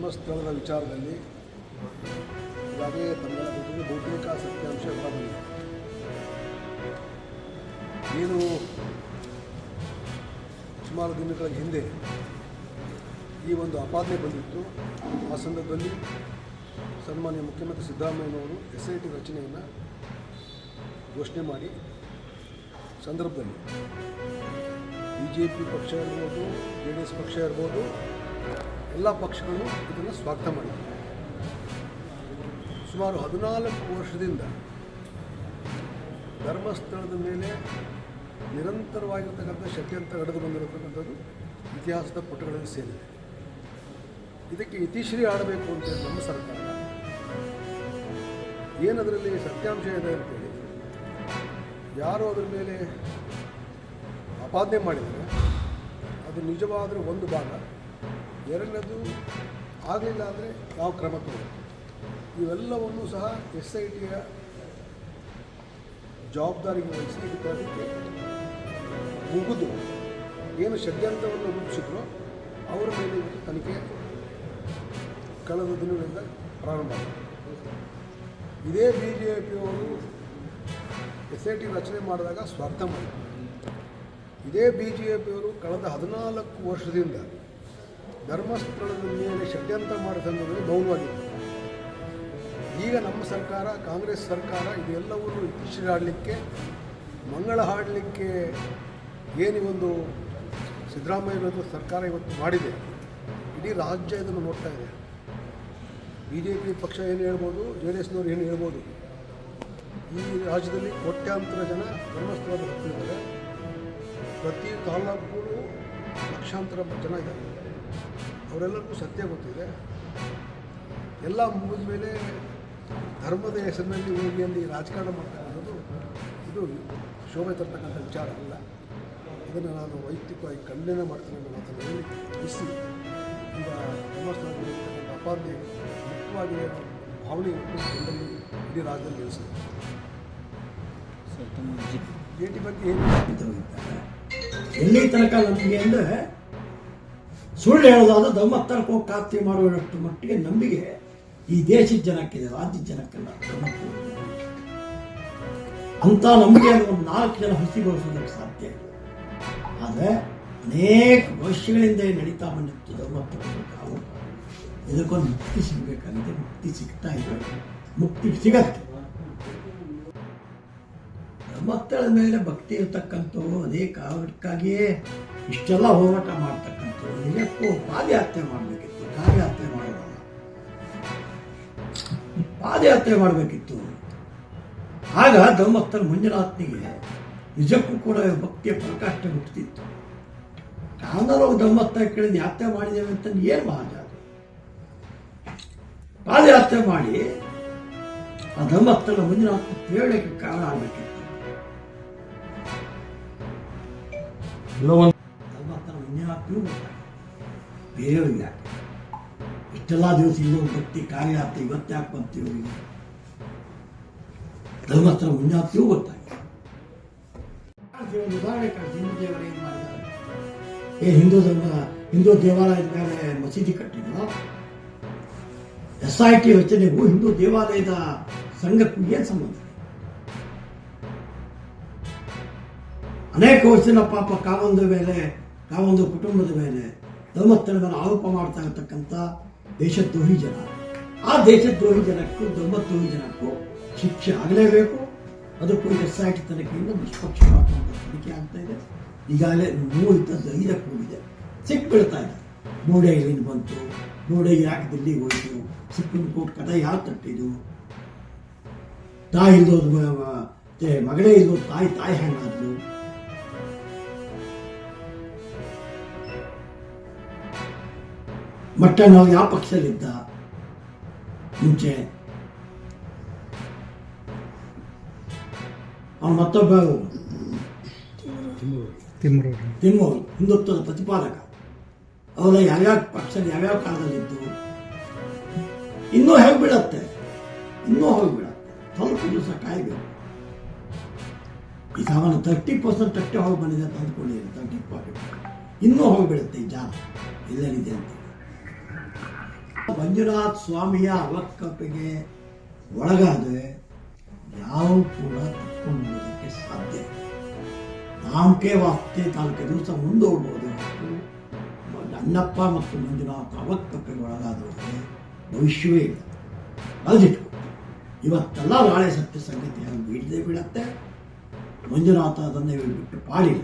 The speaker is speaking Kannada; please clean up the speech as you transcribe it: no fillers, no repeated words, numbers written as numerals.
ಧರ್ಮಸ್ಥಳದ ವಿಚಾರದಲ್ಲಿ ಈಗಾಗಲೇ ತಮ್ಮೆಲ್ಲ ಜೊತೆಗೆ ಬಹುತೇಕ ಸತ್ಯಾಂಶ ಹೊರಬಂದಿದೆ. ಏನು ಸುಮಾರು ದಿನಗಳ ಹಿಂದೆ ಈ ಒಂದು ಆಪಾದನೆ ಬಂದಿತ್ತು. ಆ ಸಂದರ್ಭದಲ್ಲಿ ಸನ್ಮಾನ್ಯ ಮುಖ್ಯಮಂತ್ರಿ ಸಿದ್ದರಾಮಯ್ಯನವರು SIT ರಚನೆಯನ್ನು ಘೋಷಣೆ ಮಾಡಿ ಸಂದರ್ಭದಲ್ಲಿ BJP ಪಕ್ಷ ಇರ್ಬೋದು, JDS ಪಕ್ಷ ಇರ್ಬೋದು, ಎಲ್ಲ ಪಕ್ಷಗಳು ಇದನ್ನು ಸ್ವಾಗತ ಮಾಡಿವೆ. ಸುಮಾರು 14 ವರ್ಷದಿಂದ ಧರ್ಮಸ್ಥಳದ ಮೇಲೆ ನಿರಂತರವಾಗಿರ್ತಕ್ಕಂಥ ಷಡ್ಯಂತ್ರ ನಡೆದು ಬಂದಿರತಕ್ಕಂಥದ್ದು ಇತಿಹಾಸದ ಪುಟಗಳಲ್ಲಿ ಸೇರಿದೆ. ಇದಕ್ಕೆ ಇತಿಶ್ರೀ ಆಡಬೇಕು ಅಂತ ನಮ್ಮ ಸರ್ಕಾರ ಏನದರಲ್ಲಿ ಸತ್ಯಾಂಶ ಇದೆ ಅಂತೇಳಿ ಯಾರು ಅದರ ಮೇಲೆ ಆಪಾದನೆ ಮಾಡಿದರೆ ಅದು ನಿಜವಾದರೆ ಒಂದು ಭಾಗ, ಎರಡನೇದು ಆಗಲಿಲ್ಲ ಅಂದರೆ ಯಾವ ಕ್ರಮ ತಗೊಳ್ಬೇಕು, ಇವೆಲ್ಲವನ್ನೂ ಸಹ SITಯ ಜವಾಬ್ದಾರಿಗೆ ವಹಿಸಿ ಅದಕ್ಕೆ ಮುಗಿದು ಏನು ಷಡ್ಯಂತ್ರವನ್ನು ರೂಪಿಸಿದ್ರು ಅವರ ಮೇಲೆ ಇವತ್ತು ತನಿಖೆ ಕಳೆದ ದಿನಗಳಿಂದ ಪ್ರಾರಂಭ ಆಗಿದೆ. ಇದೇ BJPಯವರು SIT ರಚನೆ ಮಾಡಿದಾಗ ಸ್ವಾಗತ ಮಾಡಿದರು. ಇದೇ BJPಯವರು ಕಳೆದ 14 ವರ್ಷದಿಂದ ಧರ್ಮಸ್ಥಳದ ಮೇಲೆ ಷಡ್ಯಂತ್ರ ಮಾಡಿದ ಸಂದರ್ಭದಲ್ಲಿ ಮೌನವಾಗಿತ್ತು. ಈಗ ನಮ್ಮ ಸರ್ಕಾರ, ಕಾಂಗ್ರೆಸ್ ಸರ್ಕಾರ ಇದೆಲ್ಲವನ್ನು ಇತಿಶ್ರೀ ಆಡಲಿಕ್ಕೆ, ಮಂಗಳ ಹಾಡಲಿಕ್ಕೆ ಏನಿವೊಂದು ಸಿದ್ದರಾಮಯ್ಯನವರು ಸರ್ಕಾರ ಇವತ್ತು ಮಾಡಿದೆ, ಇಡೀ ರಾಜ್ಯ ಇದನ್ನು ನೋಡ್ತಾ ಇದೆ. BJP ಪಕ್ಷ ಏನು ಹೇಳ್ಬೋದು, JDSನವ್ರು ಏನು ಹೇಳ್ಬೋದು, ಈ ರಾಜ್ಯದಲ್ಲಿ ಕೋಟ್ಯಾಂತರ ಜನ ಧರ್ಮಸ್ಥಳದ ಹೋಗ್ತಿದ್ದಾರೆ. ಪ್ರತಿ ತಾಲೂಕು ಲಕ್ಷಾಂತರ ಜನ ಇದ್ದಾರೆ. ಅವರೆಲ್ಲರಿಗೂ ಸತ್ಯ ಗೊತ್ತಿದೆ. ಎಲ್ಲ ಮುಗಿದ ಮೇಲೆ ಧರ್ಮದ ಹೆಸರಿನಲ್ಲಿ ಹೋಗಿ ಅಲ್ಲಿ ರಾಜಕಾರಣ ಮಾಡ್ತಕ್ಕಂಥದ್ದು ಇದು ಶೋಭೆ ತರ್ತಕ್ಕಂಥ ವಿಚಾರ ಅಲ್ಲ. ಇದನ್ನು ನಾನು ವೈಯಕ್ತಿಕವಾಗಿ ಖಂಡನೆ ಮಾಡ್ತೀನಿ ಅನ್ನೋ ಮಾತನ್ನು ಹೇಳಿ ಇಸಿ ಈಗ ಧರ್ಮಸ್ಥಳದಲ್ಲಿ ಅಪಾರ್ನೆ ಮುಖ್ಯವಾಗಿ ಭಾವನೆ ಜನರಲ್ಲಿ ಇಡೀ ರಾಜ್ಯದಲ್ಲಿ ನಿಲ್ಲಿಸಿದೆ. ಭೇಟಿ ಬಗ್ಗೆ ಏನು ಎಲ್ಲಿ ತನಕ ನಂಬಿಕೆ ಅಂದರೆ ಸುಳ್ಳು ಹೇಳೋದಾದ ಧರ್ಮಸ್ಥಳಕ್ಕೆ ಹೋಗಿ ಖಾತ್ರಿ ಮಾಡುವಷ್ಟು ಮಟ್ಟಿಗೆ ನಂಬಿಕೆ ಈ ದೇಶದ ಜನಕ್ಕಿದೆ, ರಾಜ್ಯದ ಜನಕ್ಕೆಲ್ಲ. ಅಂಥ ನಂಬಿಕೆಯನ್ನು ಒಂದು 4 ಜನ ಹುಸಿಗೊಳಿಸೋದಕ್ಕೆ ಸಾಧ್ಯ ಇಲ್ಲ. ಆದರೆ ಅನೇಕ ವರ್ಷಗಳಿಂದ ನಡೀತಾ ಬಂದಿತ್ತು ಧರ್ಮಸ್ಥಳದ ಕಾವು. ಇದಕ್ಕೊಂದು ಮುಕ್ತಿ ಸಿಗಬೇಕಾಗಿದೆ. ಮುಕ್ತಿ ಸಿಗ್ತಾ ಇದೆ, ಮುಕ್ತಿ ಸಿಗತ್ತೆ. ಧರ್ಮಸ್ಥಳದ ಮೇಲೆ ಭಕ್ತಿ ಇರ್ತಕ್ಕಂಥವ್ರು ಅದೇ ಕಾರಣಕ್ಕಾಗಿಯೇ ಇಷ್ಟೆಲ್ಲ ಹೋರಾಟ ಮಾಡ್ತಕ್ಕಂಥವ್ರು ನಿಜಕ್ಕೂ ಪಾದಯಾತ್ರೆ ಮಾಡಬೇಕಿತ್ತು, ಕಾರ್ಯಯಾತ್ರೆ ಮಾಡೋದಲ್ಲ. ಪಾದಯಾತ್ರೆ ಮಾಡಬೇಕಿತ್ತು. ಆಗ ಧರ್ಮಸ್ಥಳ ಮಂಜುನಾಥನಿಗೆ ನಿಜಕ್ಕೂ ಕೂಡ ಭಕ್ತಿಯ ಪ್ರಕಾಶ ಹುಟ್ಟುತ್ತಿತ್ತು. ಕಾರಣರು ಧರ್ಮಸ್ಥಳ ಕೇಳಿದ ಯಾತ್ರೆ ಮಾಡಿದ್ದೇವೆ ಅಂತ ಏನು ಮಹಾಜ ಪಾದಯಾತ್ರೆ ಮಾಡಿ ಆ ಧರ್ಮಸ್ಥಳ ಮಂಜುನಾಥ ಪ್ರೇರಣೆಗೆ ಕಾರಣ ಆಗಬೇಕಿತ್ತು. ಧರ್ಮಸ್ಥಳ ಮಂಜುನಾಥನೂ ಬೇರೆಯವ್ರಿಗೆ ಯಾಕೆ ಇಷ್ಟೆಲ್ಲ ದಿವಸ ಇನ್ನೊಂದು ಭಕ್ತಿ ಕಾರ್ಯಯಾತ್ರೆ ಇವತ್ತು ಯಾಕೆ ಬರ್ತೀವಿ? ಧರ್ಮಸ್ಥಳ ಮಂಜುನಾಥನೂ ಗೊತ್ತಾಗಿದೆ. ಉದಾಹರಣೆ ಹಿಂದೂ ದೇವರ ಏನು ಮಾಡಿದ್ದಾರೆ? ಹಿಂದೂ ದೇವಾಲಯದ ಮೇಲೆ ಮಸೀದಿ ಕಟ್ಟಿದ್ರು. SIT ರಚನೆಗೂ ಹಿಂದೂ ದೇವಾಲಯದ ಸಂಘಕ್ಕೂ ಏನು ಸಂಬಂಧ? ಅನೇಕ ವರ್ಷದ ಪಾಪ ಕಾವೊಂದು ಕುಟುಂಬದ ಮೇಲೆ ಧರ್ಮಸ್ಥಳ ಮೇಲೆ ಆರೋಪ ಮಾಡ್ತಾ ಇರತಕ್ಕಂಥ ದೇಶದ್ರೋಹಿ ಜನ, ಆ ದೇಶದ್ರೋಹಿ ಜನಕ್ಕೂ ಧರ್ಮದ್ರೋಹಿ ಜನಕ್ಕೂ ಶಿಕ್ಷೆ ಆಗಲೇಬೇಕು. ಅದಕ್ಕೂ SIT ತನಿಖೆಯಿಂದ ನಿಷ್ಪಕ್ಷಪಾತವಾದ ತನಿಖೆ ಆಗ್ತಾ ಇದೆ. ಈಗಾಗಲೇ 5 ಹೋಗಿದೆ, ಸಿಕ್ಬಿಡ್ತಾ ಇದೆ. ಬೋಡೆ ಎಲ್ಲಿಂದ ಬಂತು, ಬೋಡೆ ಯಾಕೆ ದಿಲ್ಲಿಗೆ ಹೋಯಿತು, ಸುಪ್ರೀಂ ಕೋರ್ಟ್ ಕದ ಯಾರು ತಟ್ಟಿದ್ದು, ತಾಯಿ ಇಲ್ದೋದು ಮಗಳೇ ಇಲ್ದೋದು ತಾಯಿ ಹೆಂಗಾದ್ರು, ಮತ್ತೆ ನಾವು ಯಾವ ಪಕ್ಷದಲ್ಲಿದ್ದ ಮುಂಚೆ, ಅವನು ಮತ್ತೊಬ್ಬ ತಿಮ್ಮೂರು ಹಿಂದುತ್ವದ ಪ್ರತಿಪಾದಕ, ಅವರ ಯಾವ್ಯಾವ ಪಕ್ಷದ ಯಾವ್ಯಾವ ಕಾಲದಲ್ಲಿದ್ದು ಇನ್ನೂ ಹೋಗ್ಬಿಡತ್ತೆ. ಸ್ವಲ್ಪ ದಿವಸ ಕಾಯಬೇಕು. ಈಗ ಅವನು 30% ಅಷ್ಟೇ ಹೋಗಿ ಬಂದಿದೆ ಅಂತ ಅಂದ್ಕೊಂಡಿದ್ದೀನಿ. 30% ಇನ್ನೂ ಹೋಗಿಬಿಡುತ್ತೆ ಈ ಜಾಲ ಎಲ್ಲೆಲ್ಲಿದೆ ಅಂತ. ಮಂಜುನಾಥ ಸ್ವಾಮಿಯ ಅವಕ್ಕಪ್ಪಿಗೆ ಒಳಗಾದರೆ ಯಾವ ಕೂಡ ತಕ್ಕೊಳ್ಳುವುದಕ್ಕೆ ಸಾಧ್ಯ ಇಲ್ಲ. ನಾಮಕೆ ವಾಸ್ತೆ 4 ದಿವಸ ಮುಂದೂಡ್ಬೋದು ಹೊರತು ಅಣ್ಣಪ್ಪ ಮತ್ತು ಮಂಜುನಾಥ ಅವಕ್ಕಪ್ಪಿಗೆ ಒಳಗಾದವರಿಗೆ ಭವಿಷ್ಯವೇ ಇಲ್ಲ. ಬರೆದಿಟ್ಕೊ. ಇವತ್ತೆಲ್ಲ ನಾಳೆ ಸತ್ಯ ಸಂಗತಿಯಾಗಿ ಬೀಳದೆ ಬೀಳತ್ತೆ. ಮಂಜುನಾಥ ಅದನ್ನೇ ಬಿಟ್ಟು ಪಾಡಿಲ್ಲ.